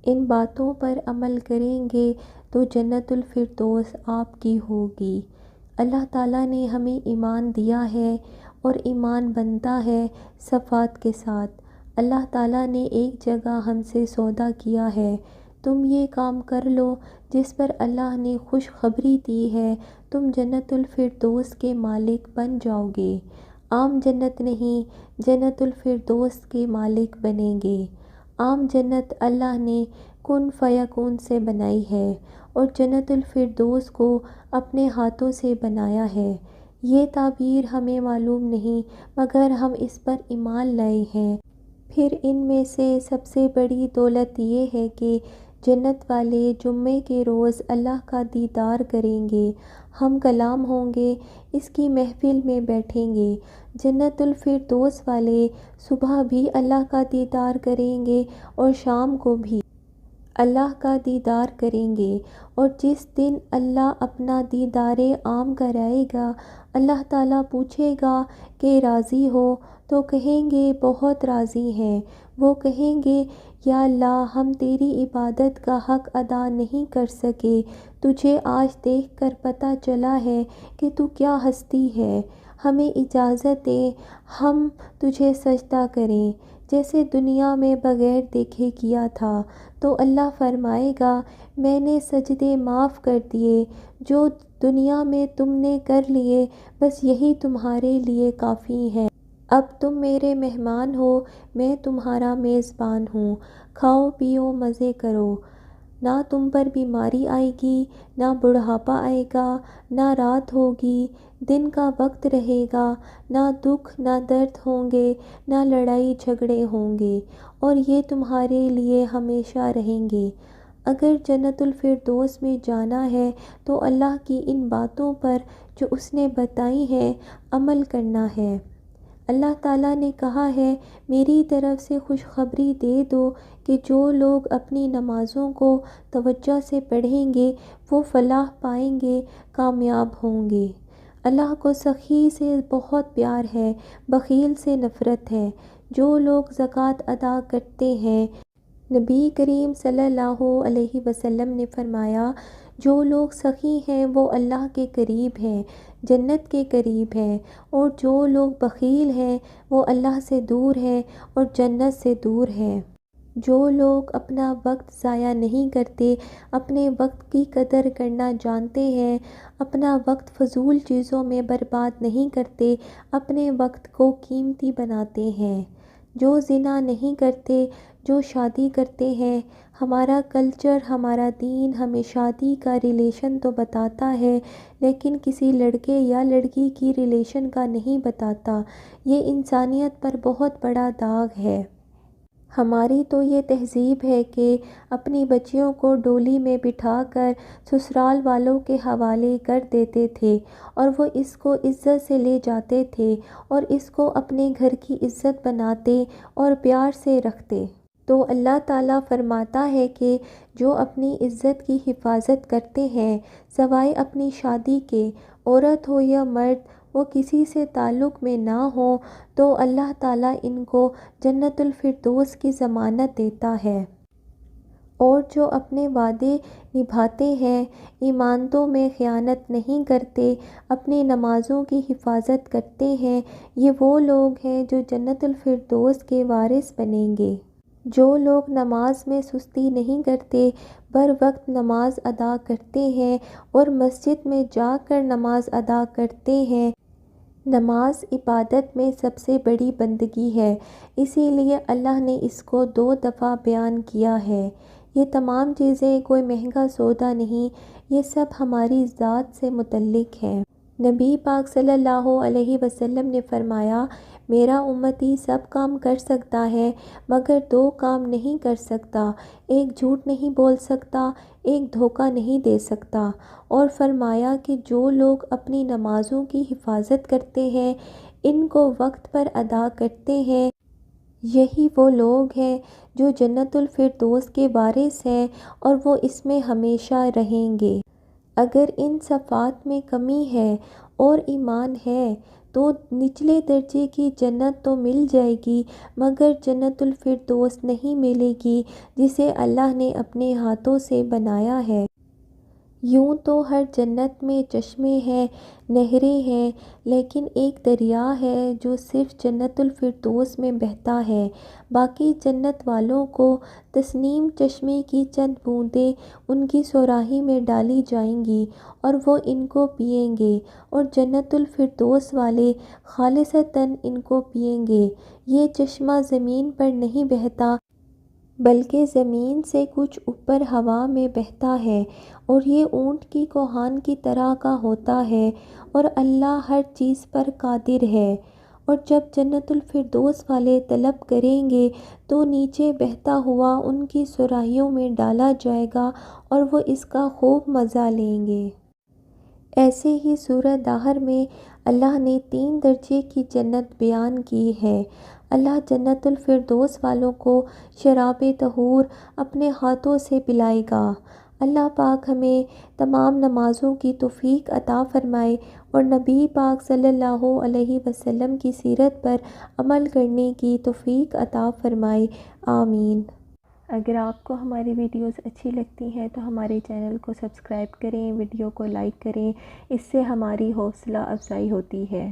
ان باتوں پر عمل کریں گے تو جنت الفردوس آپ کی ہوگی۔ اللہ تعالیٰ نے ہمیں ایمان دیا ہے اور ایمان بنتا ہے صفات کے ساتھ۔ اللہ تعالیٰ نے ایک جگہ ہم سے سودا کیا ہے، تم یہ کام کر لو جس پر اللہ نے خوشخبری دی ہے، تم جنت الفردوس کے مالک بن جاؤ گے۔ عام جنت نہیں، جنت الفردوس کے مالک بنیں گے۔ عام جنت اللہ نے کن فیکون سے بنائی ہے اور جنت الفردوس کو اپنے ہاتھوں سے بنایا ہے۔ یہ تعبیر ہمیں معلوم نہیں مگر ہم اس پر ایمان لائے ہیں۔ پھر ان میں سے سب سے بڑی دولت یہ ہے کہ جنت والے جمعے کے روز اللہ کا دیدار کریں گے، ہم کلام ہوں گے، اس کی محفل میں بیٹھیں گے۔ جنت الفردوس والے صبح بھی اللہ کا دیدار کریں گے اور شام کو بھی اللہ کا دیدار کریں گے، اور جس دن اللہ اپنا دیدار عام کرائے گا، اللہ تعالیٰ پوچھے گا کہ راضی ہو؟ تو کہیں گے بہت راضی ہیں۔ وہ کہیں گے یا اللہ ہم تیری عبادت کا حق ادا نہیں کر سکے، تجھے آج دیکھ کر پتہ چلا ہے کہ تو کیا ہستی ہے، ہمیں اجازت دے ہم تجھے سجدہ کریں جیسے دنیا میں بغیر دیکھے کیا تھا۔ تو اللہ فرمائے گا میں نے سجدے معاف کر دیے، جو دنیا میں تم نے کر لیے بس یہی تمہارے لیے کافی ہے۔ اب تم میرے مہمان ہو، میں تمہارا میزبان ہوں، کھاؤ پیو مزے کرو، نہ تم پر بیماری آئے گی، نہ بڑھاپا آئے گا، نہ رات ہوگی، دن کا وقت رہے گا، نہ دکھ نہ درد ہوں گے، نہ لڑائی جھگڑے ہوں گے، اور یہ تمہارے لیے ہمیشہ رہیں گے۔ اگر جنت الفردوس میں جانا ہے تو اللہ کی ان باتوں پر جو اس نے بتائی ہیں عمل کرنا ہے۔ اللہ تعالیٰ نے کہا ہے میری طرف سے خوشخبری دے دو کہ جو لوگ اپنی نمازوں کو توجہ سے پڑھیں گے وہ فلاح پائیں گے، کامیاب ہوں گے۔ اللہ کو سخی سے بہت پیار ہے، بخیل سے نفرت ہے۔ جو لوگ زکوٰۃ ادا کرتے ہیں، نبی کریم صلی اللہ علیہ وسلم نے فرمایا جو لوگ سخی ہیں وہ اللہ کے قریب ہیں، جنت کے قریب ہیں، اور جو لوگ بخیل ہیں وہ اللہ سے دور ہیں اور جنت سے دور ہیں۔ جو لوگ اپنا وقت ضائع نہیں کرتے، اپنے وقت کی قدر کرنا جانتے ہیں، اپنا وقت فضول چیزوں میں برباد نہیں کرتے، اپنے وقت کو قیمتی بناتے ہیں۔ جو زنا نہیں کرتے، جو شادی کرتے ہیں۔ ہمارا کلچر، ہمارا دین ہمیں شادی کا ریلیشن تو بتاتا ہے لیکن کسی لڑکے یا لڑکی کی ریلیشن کا نہیں بتاتا۔ یہ انسانیت پر بہت بڑا داغ ہے۔ ہماری تو یہ تہذیب ہے کہ اپنی بچیوں کو ڈولی میں بٹھا کر سسرال والوں کے حوالے کر دیتے تھے اور وہ اس کو عزت سے لے جاتے تھے اور اس کو اپنے گھر کی عزت بناتے اور پیار سے رکھتے۔ تو اللہ تعالیٰ فرماتا ہے کہ جو اپنی عزت کی حفاظت کرتے ہیں سوائے اپنی شادی کے، عورت ہو یا مرد، وہ کسی سے تعلق میں نہ ہوں، تو اللہ تعالیٰ ان کو جنت الفردوس کی ضمانت دیتا ہے۔ اور جو اپنے وعدے نبھاتے ہیں، ایمانتوں میں خیانت نہیں کرتے، اپنی نمازوں کی حفاظت کرتے ہیں، یہ وہ لوگ ہیں جو جنت الفردوس کے وارث بنیں گے۔ جو لوگ نماز میں سستی نہیں کرتے، بر وقت نماز ادا کرتے ہیں اور مسجد میں جا کر نماز ادا کرتے ہیں۔ نماز عبادت میں سب سے بڑی بندگی ہے، اسی لیے اللہ نے اس کو 2 دفعہ بیان کیا ہے۔ یہ تمام چیزیں کوئی مہنگا سودا نہیں، یہ سب ہماری ذات سے متعلق ہے۔ نبی پاک صلی اللہ علیہ وسلم نے فرمایا میرا امتی سب کام کر سکتا ہے مگر 2 کام نہیں کر سکتا، ایک جھوٹ نہیں بول سکتا، ایک دھوکہ نہیں دے سکتا، اور فرمایا کہ جو لوگ اپنی نمازوں کی حفاظت کرتے ہیں، ان کو وقت پر ادا کرتے ہیں، یہی وہ لوگ ہیں جو جنت الفردوس کے وارث ہیں اور وہ اس میں ہمیشہ رہیں گے۔ اگر ان صفات میں کمی ہے اور ایمان ہے تو نچلے درجے کی جنت تو مل جائے گی، مگر جنت الفردوس نہیں ملے گی جسے اللہ نے اپنے ہاتھوں سے بنایا ہے۔ یوں تو ہر جنت میں چشمے ہیں، نہریں ہیں، لیکن ایک دریا ہے جو صرف جنت الفردوس میں بہتا ہے۔ باقی جنت والوں کو تسنیم چشمے کی چند بوندیں ان کی صراحی میں ڈالی جائیں گی اور وہ ان کو پئیں گے، اور جنت الفردوس والے خالصتاً ان کو پئیں گے۔ یہ چشمہ زمین پر نہیں بہتا بلکہ زمین سے کچھ اوپر ہوا میں بہتا ہے، اور یہ اونٹ کی کوہان کی طرح کا ہوتا ہے، اور اللہ ہر چیز پر قادر ہے۔ اور جب جنت الفردوس والے طلب کریں گے تو نیچے بہتا ہوا ان کی صراحیوں میں ڈالا جائے گا اور وہ اس کا خوب مزہ لیں گے۔ ایسے ہی سورہ دہر میں اللہ نے 3 درجے کی جنت بیان کی ہے۔ اللہ جنت الفردوس والوں کو شراب طہور اپنے ہاتھوں سے پلائے گا۔ اللہ پاک ہمیں تمام نمازوں کی توفیق عطا فرمائے اور نبی پاک صلی اللہ علیہ وسلم کی سیرت پر عمل کرنے کی توفیق عطا فرمائے، آمین۔ اگر آپ کو ہماری ویڈیوز اچھی لگتی ہیں تو ہمارے چینل کو سبسکرائب کریں، ویڈیو کو لائک کریں، اس سے ہماری حوصلہ افزائی ہوتی ہے۔